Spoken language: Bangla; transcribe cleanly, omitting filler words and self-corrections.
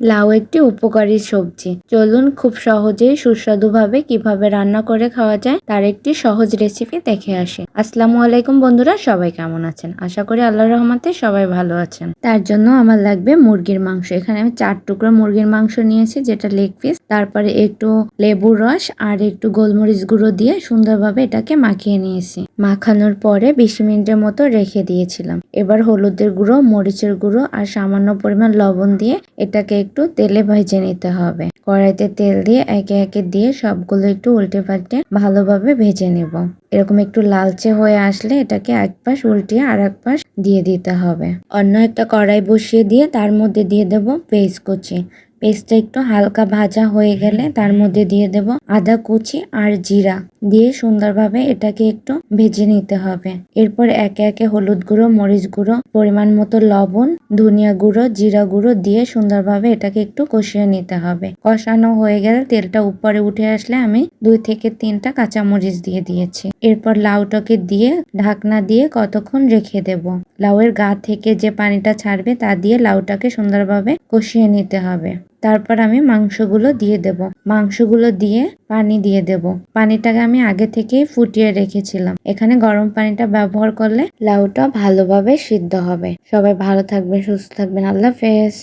লাউ একটি উপকারী সবজি। চলুন খুব সহজেই সুস্বাদুভাবে কিভাবে রান্না করে খাওয়া যায় তার একটি সহজ রেসিপি দেখে আসি। আসসালামু আলাইকুম বন্ধুরা, সবাই কেমন আছেন? আশা করি আল্লাহর রহমতে সবাই ভালো আছেন। তার জন্য আমার লাগবে মুরগির মাংস। এখানে আমি 4 টুকরো মুরগির মাংস নিয়েছি, যেটা লেগ পিস। তারপরে একটু লেবুর রস আর একটু গোলমরিচ গুঁড়ো দিয়ে সুন্দরভাবে এটাকে মাখিয়ে নিয়েছি। মাখানোর পরে 20 মিনিটের মতো রেখে দিয়েছিলাম। এবার হলুদের গুঁড়ো, মরিচের গুঁড়ো আর সামান্য পরিমাণ লবণ দিয়ে এটাকে একটু তেলে ভেজে নিতে হবে। কড়াইতে তেল দিয়ে একে একে দিয়ে সবগুলো একটু উল্টে পাল্টে ভালোভাবে ভেজে নেব। এরকম একটু লালচে হয়ে আসলে এটাকে এক পাশ উল্টিয়ে আর এক পাশ দিয়ে দিতে হবে। অন্য একটা কড়াই বসিয়ে দিয়ে তার মধ্যে দিয়ে দেব পেঁয়াজ কুচি। পেস্টটা একটু হালকা ভাজা হয়ে গেলে তার মধ্যে দিয়ে দেব আদা কুচি আর জিরা দিয়ে সুন্দরভাবে এটাকে একটু ভেজে নিতে হবে। এরপর একে একে হলুদ গুঁড়ো, মরিচ গুঁড়ো, পরিমাণ মতো লবণ, ধনিয়া গুঁড়ো, জিরা গুঁড়ো দিয়ে সুন্দরভাবে এটাকে একটু কষিয়ে নিতে হবে। কষানো হয়ে গেলে তেলটা উপরে উঠে আসলে আমি 2 থেকে 3টা কাঁচামরিচ দিয়ে দিয়েছি। এরপর লাউটাকে দিয়ে ঢাকনা দিয়ে কতক্ষণ রেখে দেব। লাউয়ের গা থেকে যে পানিটা ছাড়বে তা দিয়ে লাউটাকে সুন্দরভাবে কষিয়ে নিতে হবে। তারপর আমি মাংসগুলো দিয়ে দেব। মাংসগুলো দিয়ে পানি দিয়ে দেব। পানিটাকে আমি আগে থেকেই ফুটিয়ে রেখেছিলাম। এখানে গরম পানিটা ব্যবহার করলে লাউটা ভালোভাবে সিদ্ধ হবে। সবাই ভালো থাকবেন, সুস্থ থাকবেন। আল্লাহ হাফেজ।